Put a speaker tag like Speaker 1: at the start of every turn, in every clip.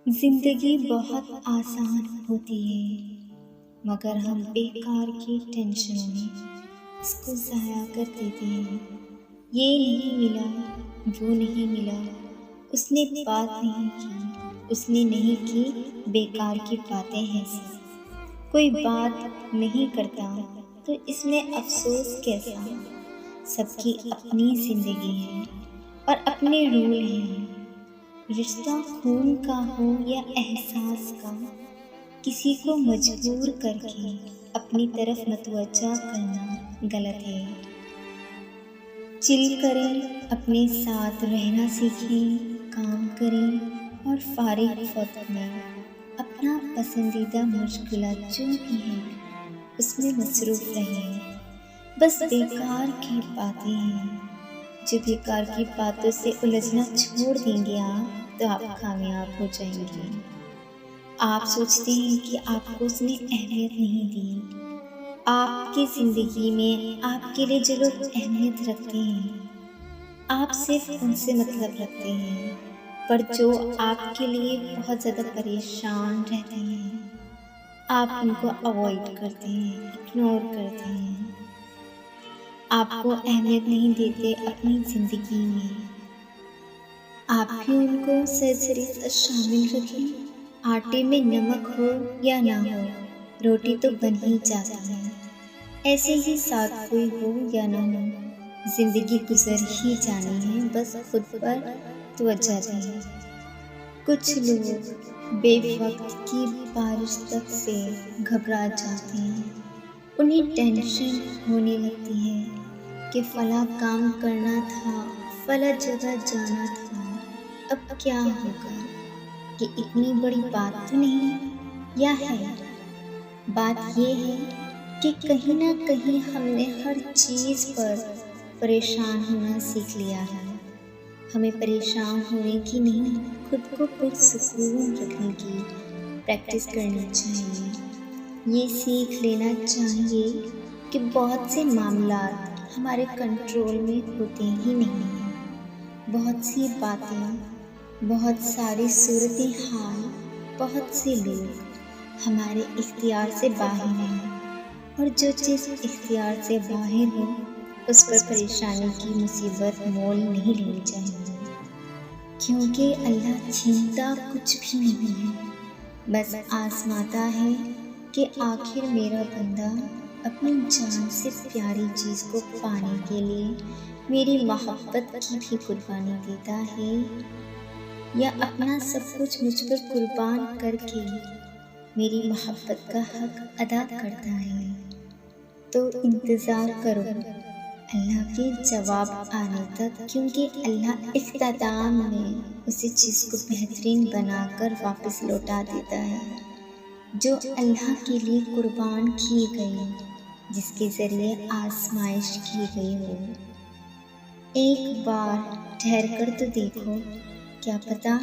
Speaker 1: زندگی بہت آسان ہوتی ہے مگر ہم بیکار کی ٹینشنوں میں اس کو ضائع کر دیتے ہیں۔ یہ نہیں ملا، وہ نہیں ملا، اس نے بات نہیں کی، اس نے نہیں کی، بیکار کی باتیں ہیں سب۔ کوئی بات نہیں کرتا تو اس میں افسوس کیسا؟ سب کی اپنی زندگی ہے اور اپنے رول ہیں۔ رشتہ خون کا ہو یا احساس کا، کسی کو مجبور کر کے اپنی طرف متوجہ کرنا غلط ہے۔ چل کریں، اپنے ساتھ رہنا سیکھیں، کام کریں اور فارغ وقت میں اپنا پسندیدہ مشغلات جو بھی ہیں اس میں مصروف رہیں۔ بس بیکار کی باتیں ہیں، جو بیکار کی باتوں سے الجھنا چھوڑ دیں گے آپ تو آپ کامیاب ہو جائیں گے۔ آپ سوچتے ہیں کہ آپ کو اس نے اہمیت نہیں دی۔ آپ کی زندگی میں آپ کے لیے جو لوگ اہمیت رکھتے ہیں، آپ صرف ان سے مطلب رکھتے ہیں، پر جو آپ کے لیے بہت زیادہ پریشان رہتے ہیں، آپ ان کو اوائڈ کرتے ہیں، اگنور کرتے ہیں۔ آپ کو اہمیت نہیں دیتے اپنی زندگی میں۔ آپ بھی ان کو سرسری شامل رکھیں۔ آٹے میں نمک ہو یا نہ ہو، روٹی تو بن ہی جاتی ہے۔ ایسے ہی ساتھ کوئی ہو یا نہ ہو، زندگی گزر ہی جانی ہے، بس خود پر توجہ دیں۔ کچھ لوگ بے وقت کی بارش تک سے گھبرا جاتے ہیں۔ انہیں ٹینشن ہونے لگتی ہے کہ فلاں کام کرنا تھا، فلاں جگہ جانا تھا، اب کیا ہوگا؟ یہ اتنی بڑی بات تو نہیں، یا ہے؟ بات یہ ہے کہ کہیں نہ کہیں ہم نے ہر چیز پر پریشان ہونا سیکھ لیا ہے۔ ہمیں پریشان ہونے کی نہیں، خود کو پرسکون رکھنے کی پریکٹس کرنی چاہیے۔ یہ سیکھ لینا چاہیے کہ بہت سے معاملات ہمارے کنٹرول میں ہوتے ہی نہیں ہیں۔ بہت سی باتیں، بہت ساری صورتحال، بہت سے لوگ ہمارے اختیار سے باہر ہیں، اور جو چیز اختیار سے باہر ہو اس پر پریشانی کی مصیبت مول نہیں لینی چاہیے، کیونکہ اللہ چھینتا کچھ بھی نہیں ہے، بس آزماتا ہے کہ آخر میرا بندہ اپنی جان سے پیاری چیز کو پانے کے لیے میری محبت کی بھی قربانی دیتا ہے، یا اپنا سب کچھ مجھ پر قربان کر کے میری محبت کا حق ادا کرتا ہے۔ تو انتظار کرو اللہ کے جواب آنے تک، کیونکہ اللہ اختتام میں اسی چیز کو بہترین بنا کر واپس لوٹا دیتا ہے جو اللہ کے لیے قربان کی گئی، جس کے ذریعے آزمائش کی گئی ہو۔ ایک بار ٹھہر کر تو دیکھو، کیا پتہ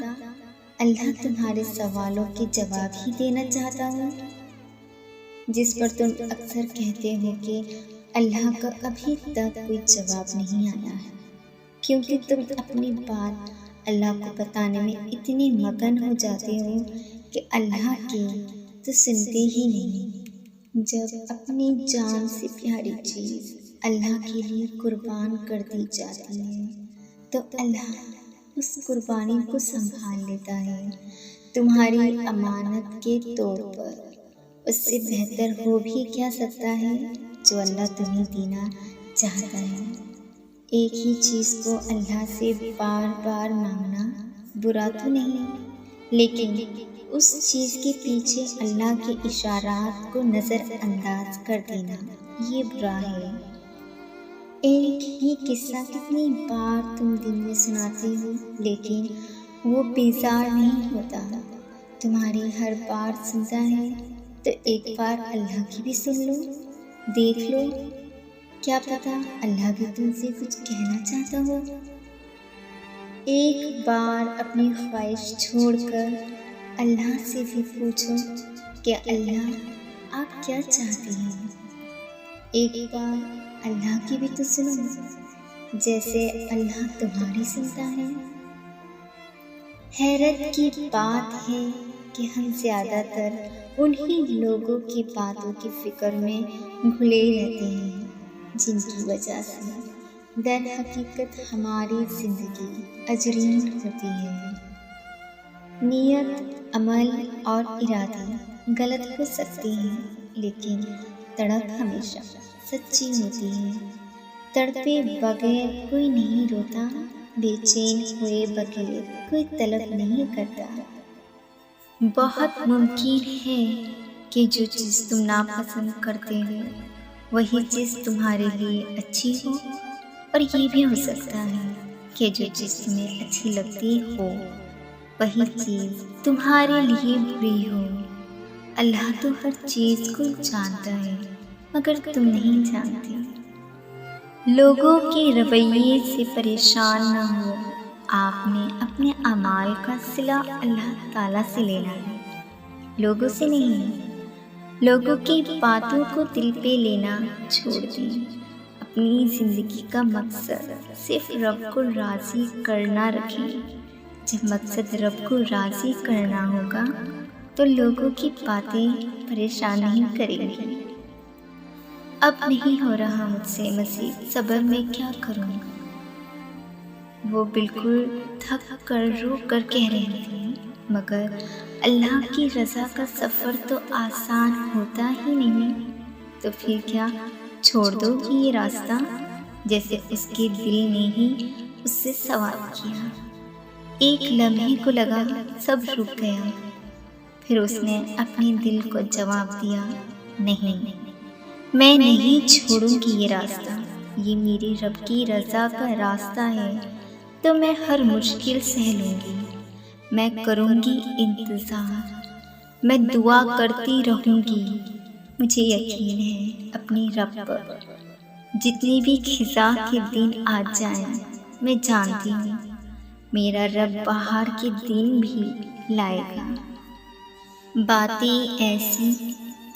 Speaker 1: اللہ تمہارے سوالوں کے جواب ہی دینا چاہتا ہو، جس پر تم اکثر کہتے ہو کہ اللہ کا ابھی تک کوئی جواب نہیں آیا ہے، کیونکہ تم اپنی بات اللہ کو بتانے میں اتنے مگن ہو جاتے ہو کہ اللہ کی تو سنتے ہی نہیں۔ جب اپنی جان سے پیاری چیز اللہ کے لیے قربان کر دی جاتی ہے تو اللہ اس قربانی کو سنبھال لیتا ہے تمہاری امانت کے طور پر۔ اس سے بہتر ہو بھی کیا سکتا ہے جو اللہ تمہیں دینا چاہتا ہے۔ ایک ہی چیز کو اللہ سے بار بار مانگنا برا تو نہیں، لیکن اس چیز کے پیچھے اللہ کے اشارات کو نظر انداز کر دینا یہ برا ہے۔ ایک ہی قصہ کتنی بار تم دن میں سناتے ہو، لیکن وہ بیزار نہیں ہوتا۔ تمہاری ہر بار سنتا ہے تو ایک بار اللہ کی بھی سن لو، دیکھ لو، کیا پتہ اللہ بھی تم سے کچھ کہنا چاہتا ہو۔ ایک بار اپنی خواہش چھوڑ کر اللہ سے بھی پوچھو کہ اللہ آپ کیا چاہتے ہیں۔ ایک بار اللہ کی بھی تو سنو، جیسے اللہ تمہاری سنتا ہے۔ حیرت کی بات ہے کہ ہم زیادہ تر انہی لوگوں کی باتوں کی فکر میں گھلے رہتے ہیں جن کی وجہ سے در حقیقت ہماری زندگی اجرین ہوتی ہے۔ نیت، عمل اور ارادے غلط ہو سکتے ہیں، لیکن تڑپ ہمیشہ سچی ہوتی ہے۔ تڑپے بغیر کوئی نہیں روتا، بے چین ہوئے بغیر کوئی طلب نہیں کرتا۔ بہت ممکن ہے کہ جو چیز تم ناپسند کرتے ہو وہی چیز تمہارے لیے اچھی ہو، اور یہ بھی ہو سکتا ہے کہ جو چیز تمہیں اچھی لگتی ہو وہی چیز تمہارے لیے بری ہو۔ اللہ تو ہر چیز کو جانتا ہے مگر تم نہیں جانتے۔ لوگوں کے رویے سے پریشان نہ ہو، آپ نے اپنے اعمال کا صلہ اللہ تعالیٰ سے لینا ہے، لوگوں سے نہیں۔ لوگوں کی باتوں کو دل پہ لینا چھوڑ دیں۔ اپنی زندگی کا مقصد صرف رب کو راضی کرنا رکھیں۔ جب مقصد رب کو راضی کرنا ہوگا تو لوگوں کی باتیں پریشان نہیں کریں گی۔ اب نہیں ہو رہا مجھ سے مزید صبر، میں کیا کروں؟ وہ بالکل تھک کر رو کر کہہ رہے تھے، مگر اللہ کی رضا کا سفر تو آسان ہوتا ہی نہیں، تو پھر کیا چھوڑ دو گی یہ راستہ؟ جیسے اس کے دل نے ہی اس سے سوال کیا۔ ایک لمحے کو لگا سب رک گیا، پھر اس نے اپنے دل کو جواب دیا، نہیں، میں نہیں چھوڑوں گی یہ راستہ، یہ میرے رب کی رضا کا راستہ ہے، تو میں ہر مشکل سہ لوں گی، میں کروں گی انتظار، میں دعا کرتی رہوں گی۔ مجھے یقین ہے اپنے رب پر، جتنی بھی خزاں کے دن آ جائیں میں جانتی ہوں میرا رب بہار کے دن بھی لائے گا۔ باتیں ایسی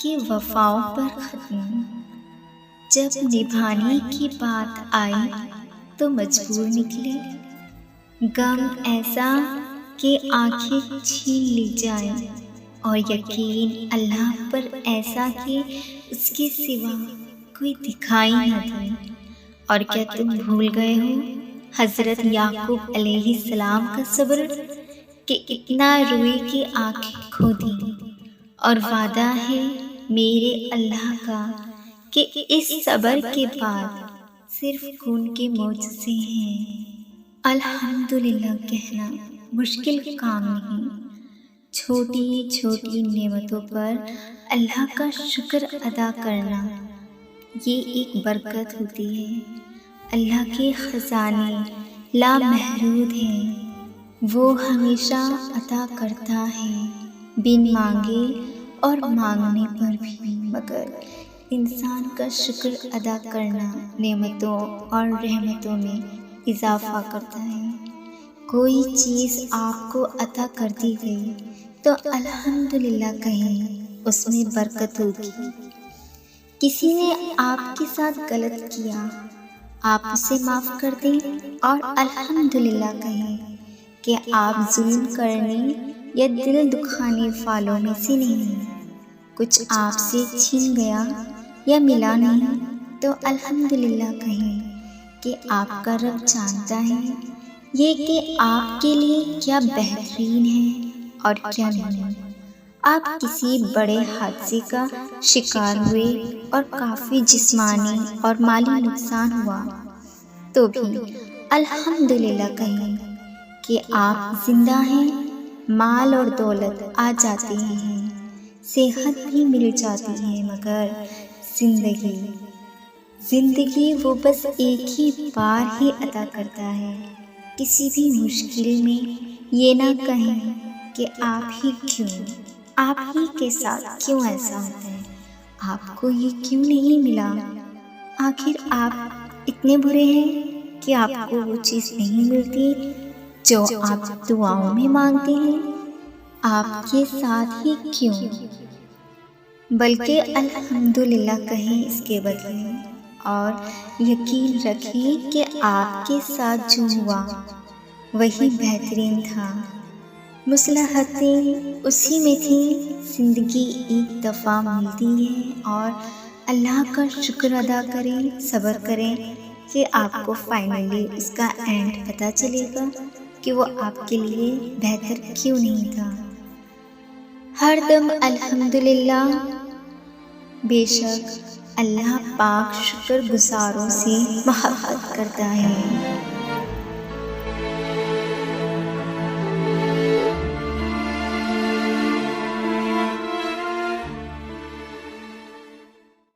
Speaker 1: کہ وفاؤں پر ختم، جب نبھانے کی بات آئی تو مجبور نکلے، غم ایسا کہ آنکھیں چھین لی جائیں، اور یقین اللہ پر ایسا کہ اس کے سوا کوئی دکھائی نہ دے۔ اور کیا تم بھول گئے ہو حضرت یعقوب علیہ السلام کا صبر، کہ اتنا روئے کہ آنکھیں کھو دیں، اور وعدہ ہے میرے اللہ کا کہ اس صبر کے بعد صرف خون کے معجزے ہیں۔ الحمدللہ کہنا مشکل کام نہیں، چھوٹی چھوٹی نعمتوں پر اللہ کا شکر ادا کرنا یہ ایک برکت ہوتی ہے۔ اللہ کے خزانے لامحدود ہیں، وہ ہمیشہ عطا کرتا ہے بن مانگے اور مانگنے پر بھی، مگر انسان کا شکر ادا کرنا نعمتوں اور رحمتوں میں اضافہ کرتا ہے۔ کوئی چیز آپ کو عطا کر دی گئی تو الحمدللہ کہیں، اس میں برکت ہوگی۔ کسی نے آپ کے ساتھ غلط کیا، آپ اسے معاف کر دیں اور الحمدللہ کہیں کہ آپ ظلم کرنے یا دل دکھانے والوں میں سے نہیں۔ کچھ آپ سے چھین گیا یا ملا نہیں تو الحمدللہ کہیں کہ آپ کا رب جانتا ہے یہ کہ آپ کے لیے کیا بہترین ہے اور کیا نہیں۔ آپ کسی بڑے حادثے کا شکار ہوئے اور کافی جسمانی اور مالی نقصان ہوا تو بھی الحمدللہ کہیں کہ آپ زندہ ہیں، مال اور دولت آ جاتی ہیں، صحت بھی مل جاتی ہے، مگر زندگی وہ بس ایک ہی بار ہی عطا کرتا ہے۔ کسی بھی مشکل میں یہ نہ کہیں کہ آپ ہی کے ساتھ کیوں ایسا ہوتا ہے، آپ کو یہ کیوں نہیں ملا، آخر آپ اتنے برے ہیں کہ آپ کو وہ چیز نہیں ملتی جو آپ دعاؤں میں مانگتے ہیں، آپ کے ساتھ ہی کیوں، بلکہ الحمدللہ کہیں اس کے بدلے، اور یقین رکھیں کہ آپ کے ساتھ جو ہوا وہی بہترین تھا۔ مصلحتیں اسی میں تھیں، زندگی ایک دفعہ ملتی ہے اور اللہ کا شکر ادا کریں، صبر کریں کہ آپ کو فائنلی اس کا اینڈ پتہ چلے گا کہ وہ آپ کے لیے بہتر کیوں نہیں تھا۔ ہر دم الحمدللہ، بے شک اللہ پاک شکر گزاروں سے محبت کرتا ہے۔